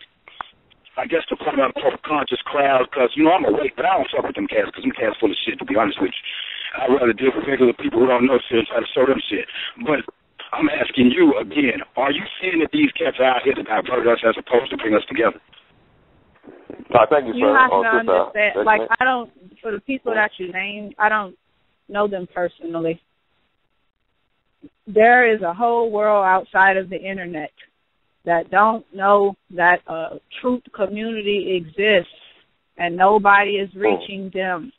I guess, the part of the conscious crowd, because, I'm awake, but I don't fuck with them cats, because them cats full of shit, to be honest with you. I'd rather deal with regular people who don't know shit and try to show them shit. But I'm asking you again, are you seeing that these cats are out here to divert us as opposed to bring us together? Thank you, sir. You have to understand, like, for the people that you named, I don't know them personally. There is a whole world outside of the internet that don't know that a truth community exists and nobody is reaching them.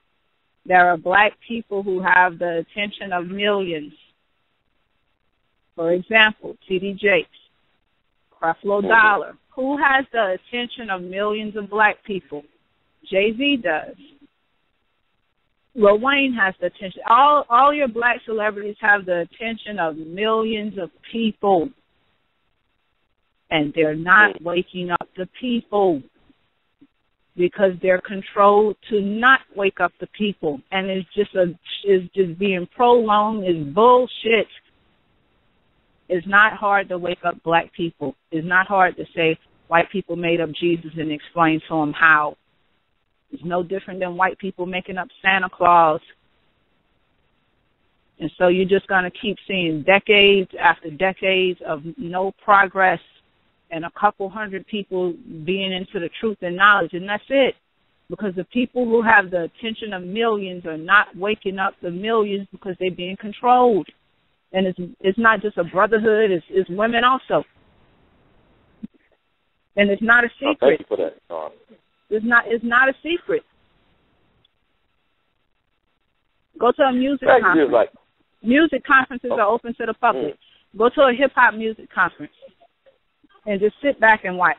There are black people who have the attention of millions. For example, T.D. Jakes, Creflo Dollar. Who has the attention of millions of black people? Jay-Z does. Lil Wayne has the attention. All your black celebrities have the attention of millions of people. And they're not waking up the people because they're controlled to not wake up the people. And it's just being prolonged. It's bullshit. It's not hard to wake up black people. It's not hard to say white people made up Jesus and explain to them how. It's no different than white people making up Santa Claus. And so you're just going to keep seeing decades after decades of no progress and a couple hundred people being into the truth and knowledge, and that's it. Because the people who have the attention of millions are not waking up the millions because they're being controlled. And it's not just a brotherhood, it's women also. And it's not a secret. Thank you for that. It's not a secret. Go to a music conference. Music conferences are open to the public. Go to a hip-hop music conference and just sit back and watch.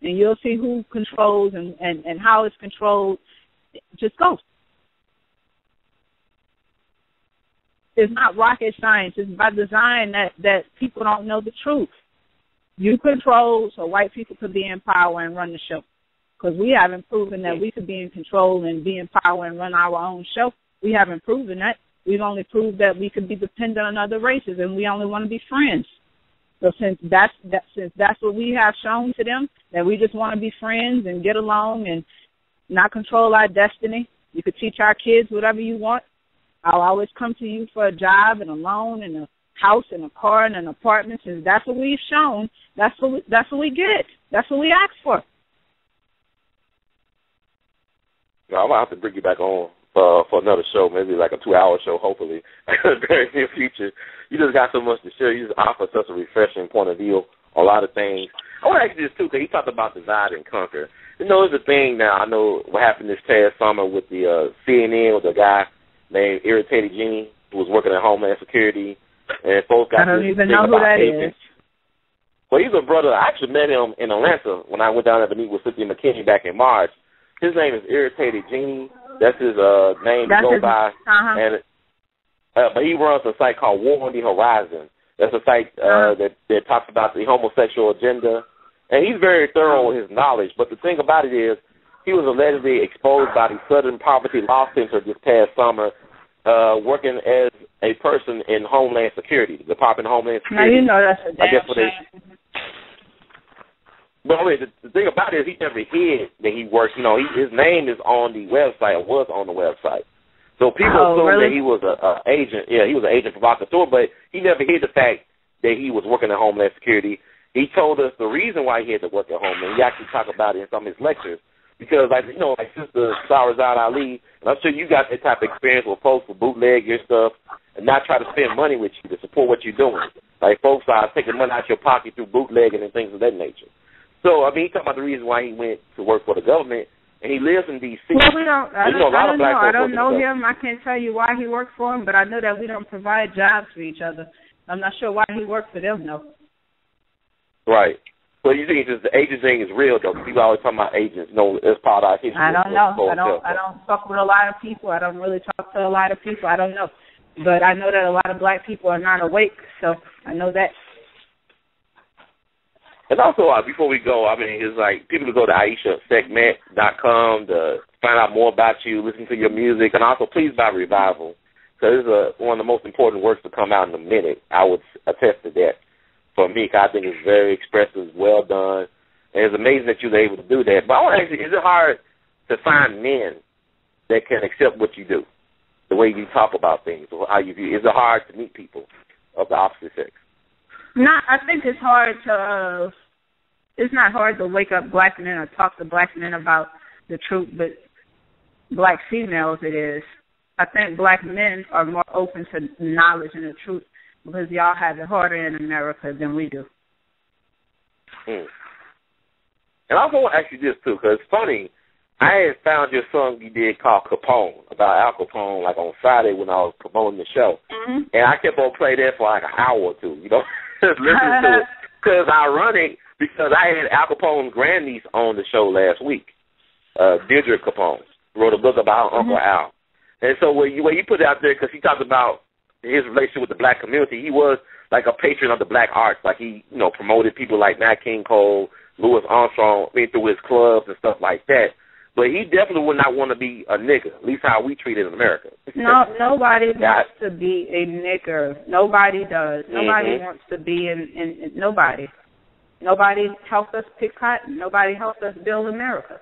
And you'll see who controls and how it's controlled. Just go. It's not rocket science. It's by design that people don't know the truth. You control so white people could be in power and run the show. Because we haven't proven that we could be in control and be in power and run our own show. We haven't proven that. We've only proved that we could be dependent on other races and we only want to be friends. So since that's what we have shown to them, that we just want to be friends and get along and not control our destiny, you could teach our kids whatever you want. I'll always come to you for a job and a loan and a house and a car and an apartment. Since that's what we've shown, that's what we get. That's what we ask for. No, I'm going to have to bring you back on for another show, maybe like a 2-hour show, hopefully, in the very near future. You just got so much to share. You just offer such a refreshing point of view on a lot of things. I want to ask you this, too, because you talked about divide and conquer. There's a thing now. I know what happened this past summer with the CNN with a guy named Irritated Genie who was working at Homeland Security. And folks got I don't even know who that is. Well, he's a brother. I actually met him in Atlanta when I went down there to meet with Cynthia McKinney back in March. His name is Irritated Genie. That's his name to go by. And but he runs a site called War on the Horizon. That's a site that talks about the homosexual agenda. And he's very thorough with his knowledge. But the thing about it is he was allegedly exposed by the Southern Poverty Law Center this past summer working as a person in Homeland Security, the Department of Homeland Now, Security. you know that's a damn shame. But I mean, the thing about it is he never hid that he worked. You know, his name is on the website, or was on the website. So people assume that he was an agent. Yeah, he was an agent provocateur, but he never hid the fact that he was working at Homeland Security. He told us the reason why he had to work at Homeland. He actually talked about it in some of his lectures. Because, like, you know, like Sister Shahrazad Ali, and I'm sure you got that type of experience where folks will bootleg your stuff and not try to spend money with you to support what you're doing. Like, folks are taking money out your pocket through bootlegging and things of that nature. So, I mean, he talked about the reason why he went to work for the government, and he lives in D.C. Well, we don't. I don't know him. I can't tell you why he worked for him, but I know that we don't provide jobs for each other. I'm not sure why he worked for them, though. Right. So you think it's just the agent thing is real, though? People always talking about agents. No, it's part of our history. I don't know. I don't fuck with a lot of people. I don't really talk to a lot of people. I don't know. But I know that a lot of black people are not awake, so I know that. And also, before we go, I mean, it's like people can go to AishaSegment.com to find out more about you, listen to your music, and also please buy Revival, because it's one of the most important works to come out in a minute. I would attest to that. For me, I think it's very expressive, well done, and it's amazing that you were able to do that. But I want to ask you, is it hard to find men that can accept what you do, the way you talk about things, or how you view? Is it hard to meet people of the opposite sex? No, I think it's hard to. It's not hard to wake up black men or talk to black men about the truth, but black females it is. I think black men are more open to knowledge and the truth, because y'all have it harder in America than we do. And I also want to ask you this, too, because it's funny. I had found your song you did called Capone, about Al Capone, like on Friday when I was promoting the show. And I kept on playing that for like an hour or two, you know, just listening to it. Because ironic, because I had Al Capone's grandniece on the show last week, Deirdre Capone, wrote a book about her Uncle Al. And so when you put it out there, because he talked about his relationship with the black community, he was like a patron of the black arts. Like he, you know, promoted people like Nat King Cole, Louis Armstrong, through his clubs and stuff like that. But he definitely would not want to be a nigger, at least how we treat it in America. No, nobody wants to be a nigger. Nobody does. Nobody wants to be in nobody. Nobody helped us pick cotton. Nobody helped us build America.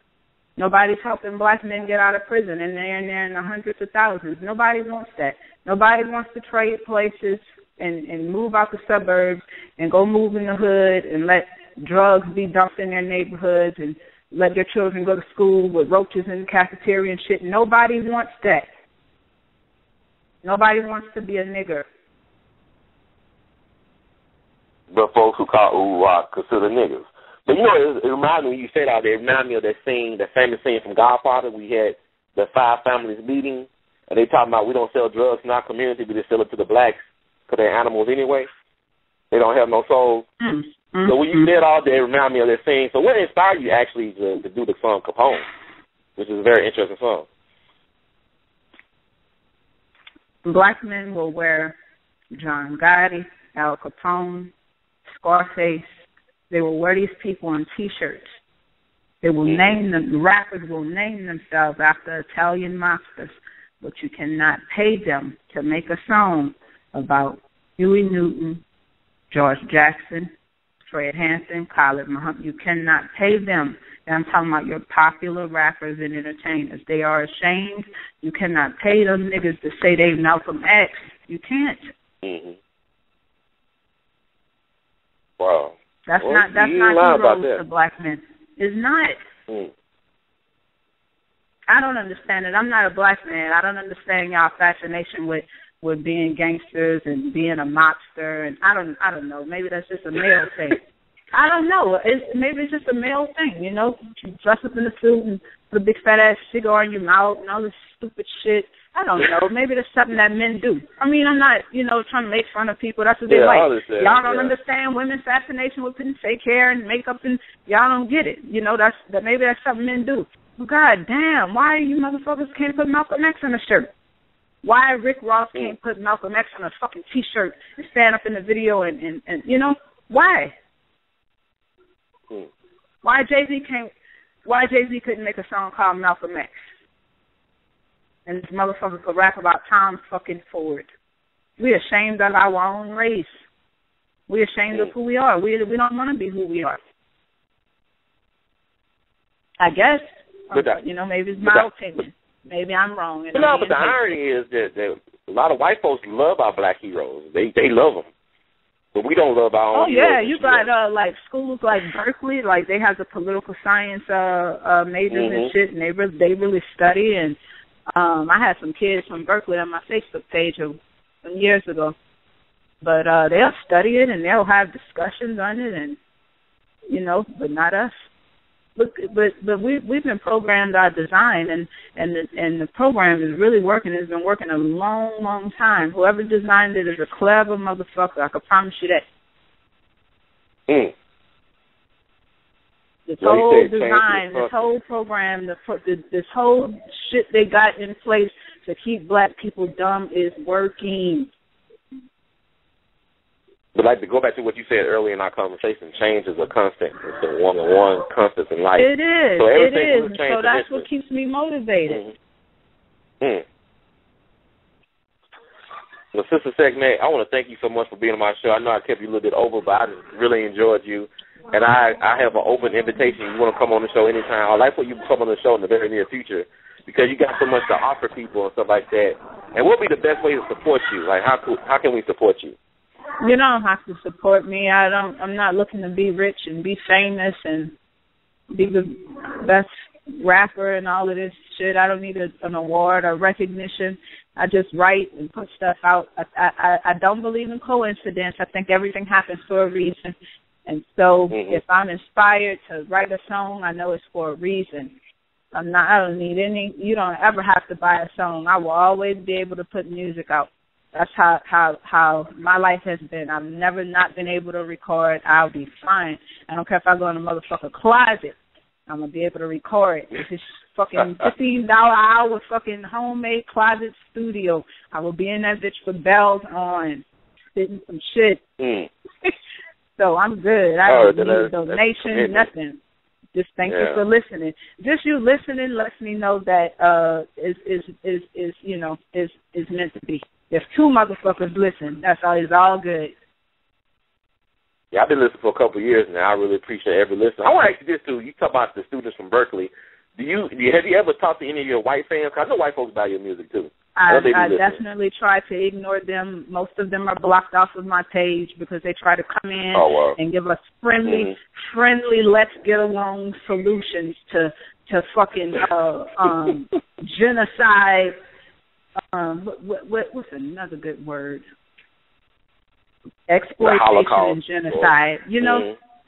Nobody's helping black men get out of prison, and they're in the hundreds of thousands. Nobody wants that. Nobody wants to trade places and move out the suburbs and go move in the hood and let drugs be dumped in their neighborhoods and let their children go to school with roaches in the cafeteria and shit. Nobody wants that. Nobody wants to be a nigger. But folks who consider niggers. But, you know, it reminds me, when you said out there, it reminded me of that scene, that famous scene from Godfather. We had the 5 families meeting, and they talking about we don't sell drugs in our community, but they sell it to the blacks because they're animals anyway. They don't have no souls. So when you said all that, it reminded me of that scene. So what inspired you actually to do the song Capone, which is a very interesting song? Black men will wear John Gotti, Al Capone, Scarface. They will wear these people on T-shirts. They will name them. The rappers will name themselves after Italian mobsters, but you cannot pay them to make a song about Huey Newton, George Jackson, Fred Hampton, Khalid Muhammad. You cannot pay them. And I'm talking about your popular rappers and entertainers. They are ashamed. You cannot pay them niggas to say they Malcolm X. You can't. Wow. That's not heroes to black men. It's not. I don't understand it. I'm not a black man. I don't understand y'all fascination with being gangsters and being a mobster, and I don't know. Maybe that's just a male thing. I don't know. Maybe it's just a male thing, you know. You dress up in a suit and put a big fat ass cigar in your mouth and all this stupid shit. I don't know. Maybe that's something that men do. I mean, I'm not, you know, trying to make fun of people. That's what they like. Y'all don't understand women's fascination with putting fake hair and makeup, and y'all don't get it. You know, maybe that's something men do. Well, God damn, why you motherfuckers can't put Malcolm X on a shirt? Why Rick Ross can't put Malcolm X on a fucking T-shirt and stand up in the video and you know, why? Why Jay-Z couldn't make a song called Malcolm X? And this motherfucker could rap about Tom fucking Ford. We're ashamed of our own race. We're ashamed of who we are. We don't want to be who we are. I guess, maybe it's my opinion. Maybe I'm wrong. But the irony is that a lot of white folks love our black heroes. They love them. But we don't love our own heroes. Oh, yeah, you got, like, schools like Berkeley, like, they have the political science majors and shit, and they really study. And I had some kids from Berkeley on my Facebook page some years ago. But they'll study it, and they'll have discussions on it, and, but not us. But we've been programmed our design, and the program is really working. It's been working a long, long time. Whoever designed it is a clever motherfucker. I can promise you that. This whole design, this whole program, this whole shit they got in place to keep black people dumb is working. But like to go back to what you said earlier in our conversation, change is a constant. It's a one-on-one constant in life. It is. So it is. So that's what keeps me motivated. Well, Sister Segment, I want to thank you so much for being on my show. I know I kept you a little bit over, but I just really enjoyed you. And I have an open invitation. You want to come on the show anytime. I'd like for you to come on the show in the very near future because you got so much to offer people and stuff like that. And what would be the best way to support you? Like, how can we support you? You don't have to support me. I'm not looking to be rich and be famous and be the best rapper and all of this shit. I don't need an award or recognition. I just write and put stuff out. I don't believe in coincidence. I think everything happens for a reason. And so if I'm inspired to write a song, I know it's for a reason. I don't need you don't ever have to buy a song. I will always be able to put music out. That's how my life has been. I've never not been able to record. I'll be fine. I don't care if I go in a motherfucking closet. I'm going to be able to record. If it's fucking $15 an hour fucking homemade closet studio, I will be in that bitch with bells on, spitting some shit. So I'm good. I don't need a donation, nothing. Just thank you for listening. Just you listening lets me know that is meant to be. If two motherfuckers listen, that's all good. Yeah, I've been listening for a couple of years now. I really appreciate every listener. I want to ask you this, too. You talk about the students from Berkeley. Have you ever talked to any of your white fans? Because I know white folks buy your music, too. I definitely try to ignore them. Most of them are blocked off of my page because they try to come in and give us friendly, let's get along solutions to fucking genocide. What's another good word? Exploitation and genocide.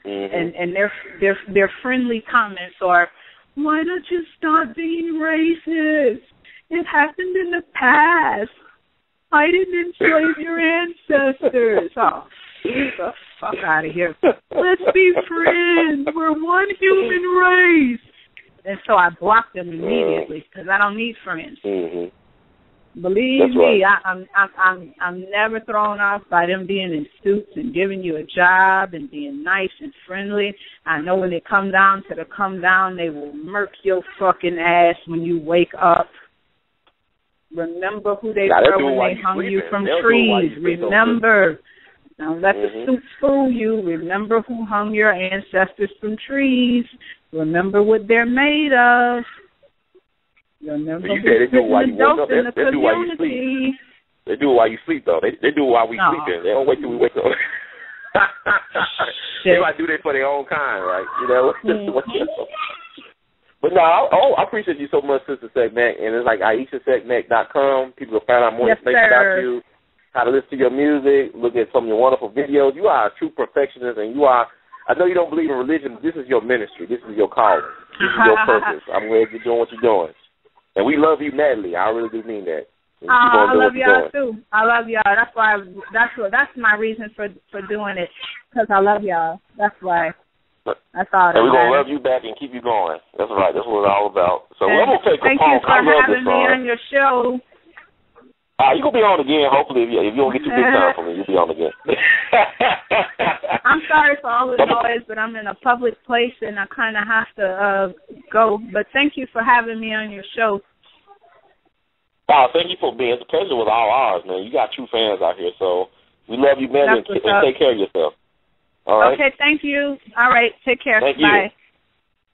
And their friendly comments are, why don't you stop being racist? It happened in the past. I didn't enslave your ancestors. Oh, get the fuck out of here. Let's be friends. We're one human race. And so I block them immediately because I don't need friends. Believe me, I'm never thrown off by them being in suits and giving you a job and being nice and friendly. I know when they come down, they will murk your fucking ass when you wake up. Remember who they were when they hung you from trees. Remember. Don't let the suits fool you. Remember who hung your ancestors from trees. Remember what they're made of. Remember who's putting the dope in the community. They do it while you sleep, though. They do it while we sleep. They don't wait till we wake up. They might do that for their own kind, right? But no, I appreciate you so much, Sister Segment. And it's like AishaSegment.com. People will find out more information about you, how to listen to your music, look at some of your wonderful videos. You are a true perfectionist, and I know you don't believe in religion, but this is your ministry. This is your calling. This is your purpose. I'm glad you're doing what you're doing. And we love you madly. I really do mean that. I love y'all too. I love y'all. That's why. That's my reason for doing it. Because I love y'all. That's why. That's all. And we're gonna love you back and keep you going. That's right. That's what it's all about. So we're gonna take a pause. Thank you for having me on your show. You're going to be on again, hopefully. If you don't get too big time for me, you'll be on again. I'm sorry for all the noise, but I'm in a public place, and I kind of have to go. But thank you for having me on your show. Wow, thank you for being. The pleasure was all ours, man. You got true fans out here, so we love you, man, and take care of yourself. All right? Okay, thank you. All right, take care. Thank Bye.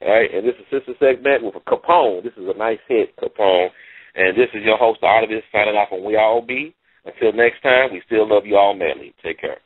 You. All right, and this is Sister Segment with a Capone. This is a nice hit, Capone. And this is your host, the artivist, signing off on We All Be. Until next time, we still love you all madly. Take care.